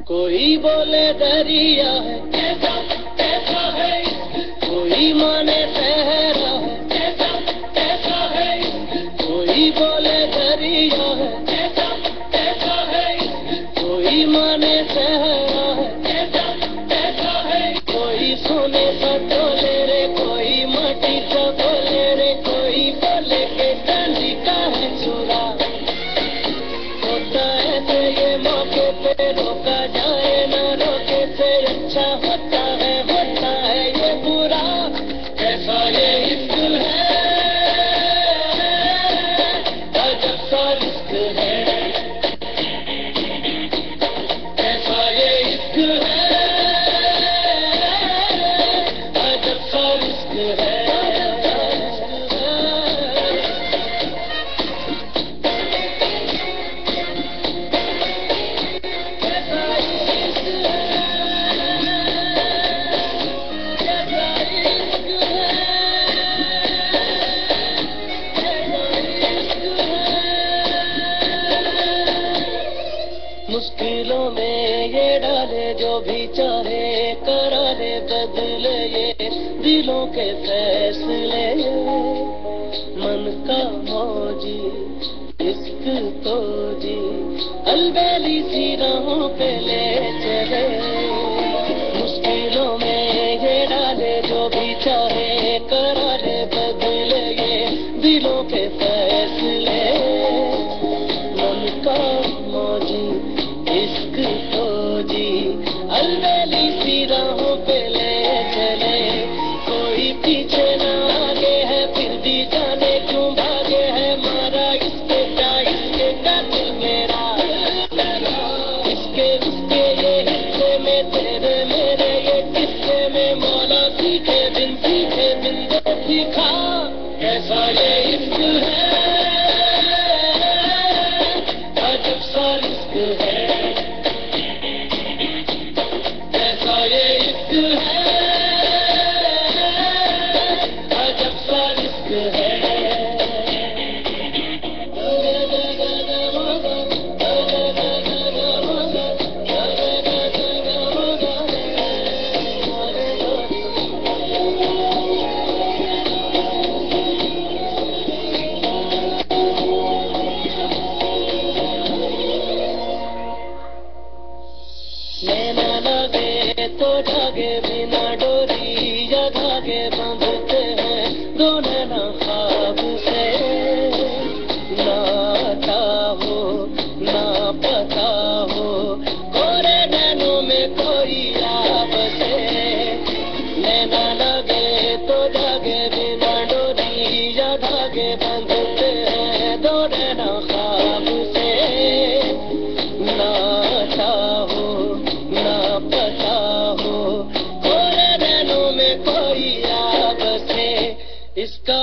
कोई बोले दरिया है कैसा कैसा है, कोई माने सहरा है कैसा कैसा है, कोई बोले दरिया है कैसा कैसा है, कोई माने सहरा है कैसा कैसा है, कोई सोने का तोले रे, कोई माटी का बोले रे, कोई बोले के चांदी का है चूरा। होता है तो ये मौके पे रोका जाए ना, रोके से अच्छा होता है ये बुरा। कैसा ये इश्क है, अजब सा रिश्क है, कैसा ये इश्क है, अजब सा रिश्क है। मुश्किलों में ये डाले जो भी चाहे, करा ले बदले ये दिलों के फैसले। मन का मौजी इश्क तो जी अलबेली सी राहों पे ले चले। मुश्किलों में ये डाले जो भी चाहे, करा ले बदले ये दिलों के फैसले। मन का मौजी इश्क तो जी अलबेली सी राहों पे ले चले। कोई पीछे ना आगे है, फिर भी जाने क्यों भागे है, मारा इसके कातिल मेरा। इसके उसके ये हिस्से में, तेरे मेरे ये किस्से में, मौला सीखे बिन सीखा। कैसा ये इश्क है, अजब सा रिश्क है, कैसा ये इश्क है, अजब सा रिश्क है। नैना लगे तो जागे बिना डोरी, या धागे बांधते हैं दो नैना ख्वाब से। ना आता हो ना पता हो, कोरे नैनों में कोई आप से। नैना लगे तो जागे बिना डोरी, या धागे बांधते हैं दो नैना ख्वाब से। ना आता हो ना पता हो, कोरे नैनों में कोई आप से। इसका